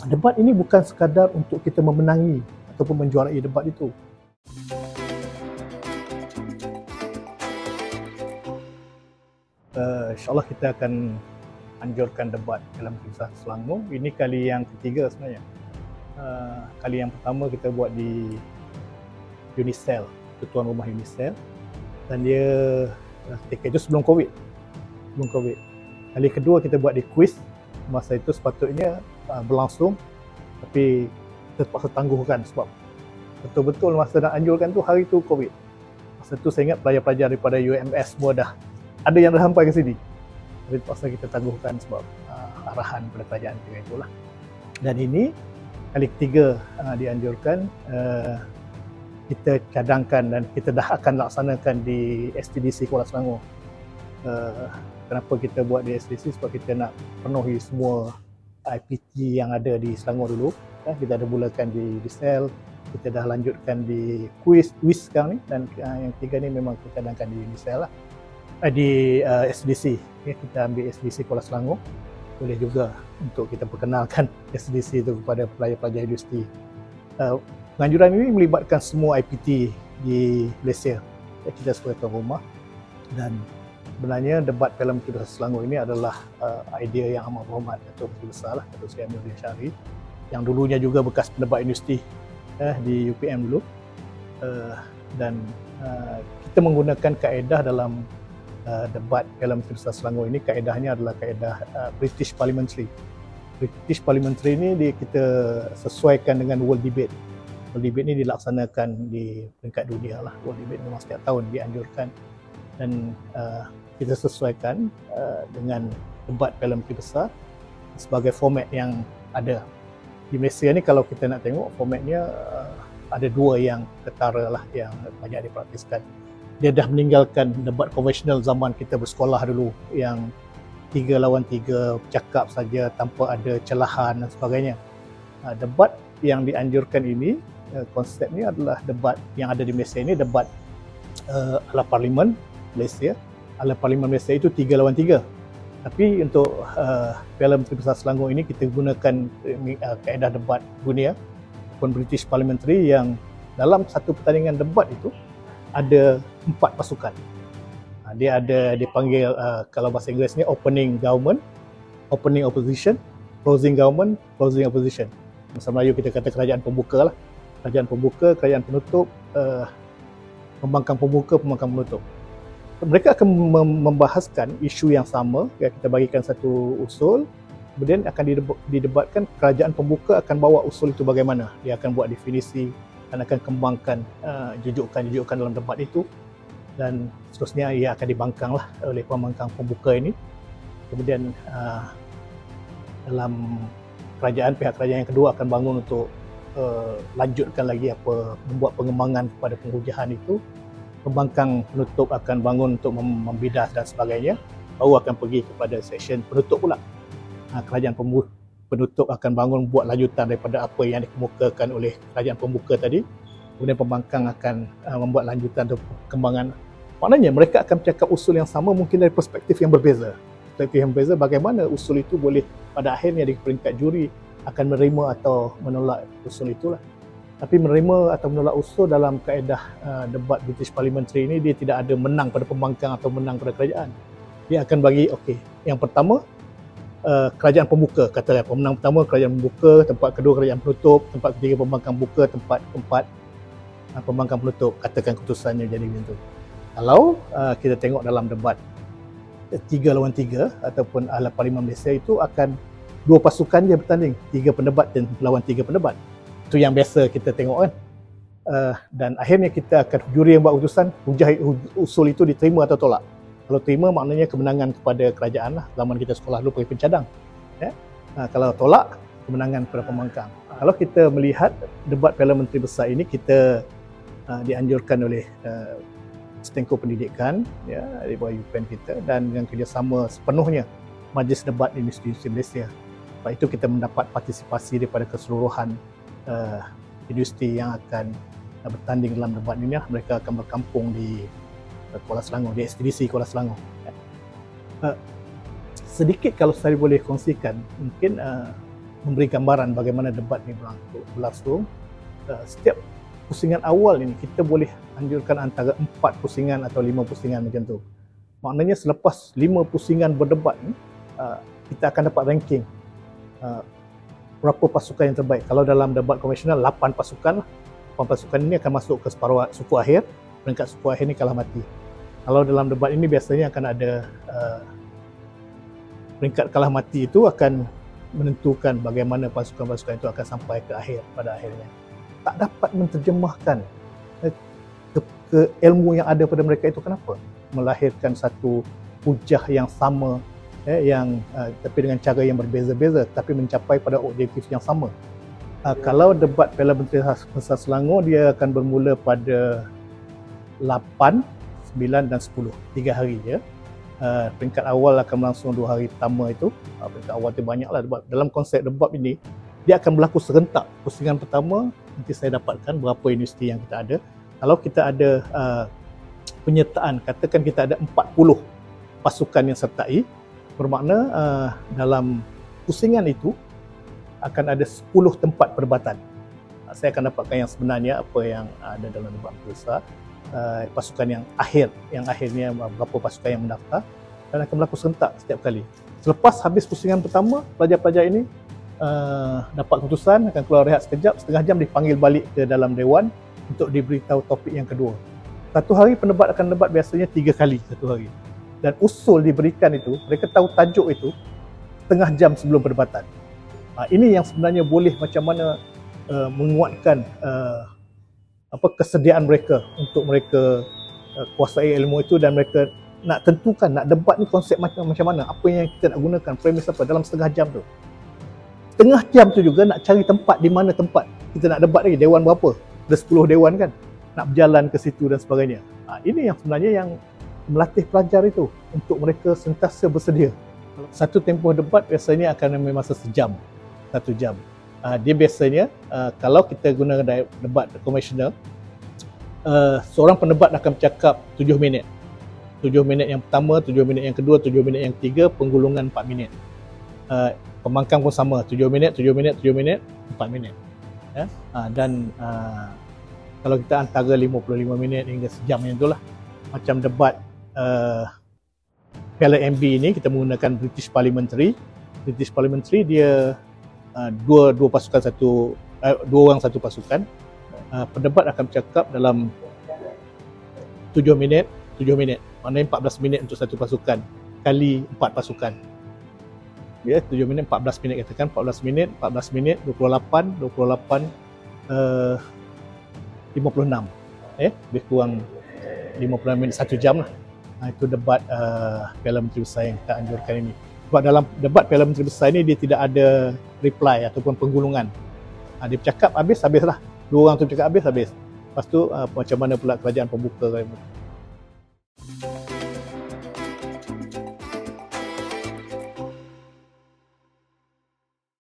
Debat ini bukan sekadar untuk kita memenangi ataupun menjuarai debat itu. InsyaAllah kita akan anjurkan debat dalam kisah Selangor. Ini kali yang ketiga sebenarnya. Kali yang pertama kita buat di Unicel, tuan rumah Unicel, dan dia ketika itu sebelum COVID. Kali kedua kita buat di quiz. Masa itu sepatutnya berlangsung, tapi terpaksa tangguhkan sebab betul-betul masa nak anjurkan tu hari tu COVID. Masa tu saya ingat pelajar-pelajar daripada UMS semua dah ada yang dah sampai ke sini. Tapi terpaksa kita tangguhkan sebab arahan pada kerajaan ketika itulah. Dan ini kali ketiga dianjurkan, kita cadangkan dan kita dah akan laksanakan di STDC Kuala Selangor. Kenapa kita buat di STDC? Sebab kita nak penuhi semua IPT yang ada di Selangor dulu. Kita dah mulakan di SEL, kita dah lanjutkan di quiz sekarang ni, dan yang ketiga ni memang kita cadangkan di UNICEL lah. Di STDC, kita ambil STDC Kuala Selangor. Boleh juga untuk kita perkenalkan STDC itu kepada pelajar-pelajar universiti. Penganjuran ini melibatkan semua IPT di Malaysia. Kita sebagai tuan rumah, dan sebenarnya debat filem Menteri Besar Selangor ini adalah idea yang amat berhormat Datuk Menteri Besar lah, Datuk Seri Amir Radian Shari, yang dulunya juga bekas pendebat universiti di UPM dulu. Dan kita menggunakan kaedah dalam debat filem Menteri Besar Selangor ini, kaedahnya adalah kaedah British Parliamentary. British Parliamentary ini kita sesuaikan dengan World Debate. World Debate ini dilaksanakan di peringkat dunia lah. World Debate memang setiap tahun dianjurkan, dan kita sesuaikan dengan debat filem Menteri Besar sebagai format yang ada. Di Malaysia ni kalau kita nak tengok formatnya, ada dua yang ketara lah yang banyak dipraktiskan. Dia dah meninggalkan debat konvensional zaman kita bersekolah dulu yang 3 lawan 3 bercakap saja tanpa ada celahan dan sebagainya. Debat yang dianjurkan ini, konsepnya adalah debat yang ada di Malaysia ini, debat ala Parlimen Malaysia. Ala Parlimen Malaysia itu 3 lawan 3. Tapi untuk filem Menteri Besar Selangor ini kita gunakan kaedah debat dunia ataupun British Parliamentary, yang dalam satu pertandingan debat itu ada 4 pasukan. Dia ada dipanggil kalau bahasa Inggeris ni opening government, opening opposition, closing government, closing opposition. Bahasa Melayu kita kata kerajaan pembuka lah. Kerajaan pembuka, kerajaan penutup, pembangkang pembuka, pembangkang penutup. Mereka akan membahaskan isu yang sama. Kita bagikan satu usul, kemudian akan didebatkan. Kerajaan pembuka akan bawa usul itu bagaimana. Dia akan buat definisi dan akan kembangkan jujukan dalam debat itu, dan seterusnya ia akan dibangkang lah oleh pembangkang pembuka ini. Kemudian dalam kerajaan, pihak kerajaan yang kedua akan bangun untuk lanjutkan lagi membuat pengembangan kepada penghujahan itu. Pembangkang penutup akan bangun untuk membidas dan sebagainya, baru akan pergi kepada seksyen penutup pula. Kerajaan penutup akan bangun buat lanjutan daripada apa yang dikemukakan oleh kerajaan pembuka tadi. Kemudian pembangkang akan membuat lanjutan untuk perkembangan. Maknanya mereka akan bercakap usul yang sama mungkin dari perspektif yang berbeza. Perspektif yang berbeza, bagaimana usul itu boleh pada akhirnya di peringkat juri akan menerima atau menolak usul itulah. Tapi menerima atau menolak usul dalam kaedah debat British Parliamentary ini, dia tidak ada menang pada pembangkang atau menang pada kerajaan. Dia akan bagi, okey, yang pertama kerajaan pembuka, katakan pemenang pertama kerajaan pembuka, tempat kedua kerajaan penutup, tempat ketiga pembangkang buka, tempat keempat pembangkang penutup, katakan keputusannya jadi macam tu. Kalau kita tengok dalam debat 3 lawan 3 ataupun ala Parlimen Malaysia, itu akan 2 pasukan je bertanding, 3 pendebat dan lawan 3 pendebat. Itu yang biasa kita tengok kan. Dan akhirnya kita akan, juri yang buat keputusan, usul itu diterima atau tolak. Kalau terima, maknanya kemenangan kepada kerajaan lah. Zaman kita sekolah dulu pakai pencadang. Kalau tolak, kemenangan kepada pembangkang. Kalau kita melihat debat filem Menteri Besar ini, kita dianjurkan oleh Setengku Pendidikan, di bawah UPN kita, dan dengan kerjasama sepenuhnya Majlis Debat Universiti Malaysia. Sebab itu kita mendapat partisipasi daripada keseluruhan universiti yang akan bertanding dalam debat ini. Mereka akan berkampung di Kuala Selangor, di STDC Kuala Selangor. Sedikit kalau saya boleh kongsikan, mungkin memberi gambaran bagaimana debat ni berlangsung. Setiap pusingan awal ini kita boleh anjurkan antara 4 pusingan atau 5 pusingan macam tu. Maknanya selepas 5 pusingan berdebat ni, kita akan dapat ranking berapa pasukan yang terbaik. Kalau dalam debat konvensional 8 pasukan lah. 8 pasukan ini akan masuk ke separuh suku akhir. Peringkat suku akhir ni kalah mati. Kalau dalam debat ini biasanya akan ada peringkat kalah mati itu akan menentukan bagaimana pasukan-pasukan itu akan sampai ke akhir pada akhirnya. Tak dapat menterjemahkan ke ilmu yang ada pada mereka itu. Kenapa? Melahirkan satu hujah yang sama, tapi dengan cara yang berbeza-beza, tapi mencapai pada objektif yang sama. Kalau debat Piala Menteri Besar Selangor, dia akan bermula pada 8, 9 dan 10, 3 hari je. Peringkat awal akan berlangsung 2 hari pertama itu. Peringkat awal tu banyaklah debat. Dalam konsep debat ini, dia akan berlaku serentak. Pusingan pertama, nanti saya dapatkan berapa universiti yang kita ada. Kalau kita ada penyertaan, katakan kita ada 40 pasukan yang sertai, bermakna dalam pusingan itu akan ada 10 tempat perdebatan. Saya akan dapatkan yang sebenarnya apa yang ada dalam debat besar. Pasukan yang akhirnya berapa pasukan yang mendaftar, dan akan berlaku serentak setiap kali. Selepas habis pusingan pertama, pelajar-pelajar ini dapat keputusan, akan keluar rehat sekejap, setengah jam dipanggil balik ke dalam dewan untuk diberitahu topik yang kedua. Satu hari pendebat akan debat biasanya 3 kali satu hari. Dan usul diberikan itu, mereka tahu tajuk itu setengah jam sebelum perdebatan. Ini yang sebenarnya boleh macam mana menguatkan kesediaan mereka untuk mereka kuasai ilmu itu, dan mereka nak tentukan, nak debat ni konsep macam mana, apa yang kita nak gunakan, premis apa dalam setengah jam tu. Setengah jam tu juga nak cari tempat, di mana tempat kita nak debat lagi, dewan berapa, ada 10 dewan kan, nak berjalan ke situ dan sebagainya. Ini yang sebenarnya yang melatih pelajar itu untuk mereka sentiasa bersedia. Satu tempoh debat biasanya akan ambil masa sejam, 1 jam. Dia biasanya, kalau kita guna debat konvensional, seorang pendebat akan bercakap 7 minit. 7 minit yang pertama, 7 minit yang kedua, 7 minit yang ketiga, penggulungan 4 minit. Pembangkang pun sama, 7 minit, 7 minit, 7 minit, 4 minit. Dan kalau kita antara 55 minit hingga sejam yang itulah. Macam debat Piala MB ini, kita menggunakan British Parliamentary. British Parliamentary dia dua pasukan dua orang satu pasukan. Pendebat akan bercakap dalam 7 minit, maknanya 14 minit untuk satu pasukan kali 4 pasukan. Ya, 7 minit 14 minit, katakan 14 minit 28 56. Lebih kurang 56 minit, 1 jam lah. Itu debat Piala Menteri Besar yang kita anjurkan ini. Sebab dalam debat Piala Menteri Besar ini dia tidak ada reply ataupun penggulungan. Dia bercakap habis lah. 2 orang tu bercakap habis. Lepas tu macam mana pula kerajaan pembuka.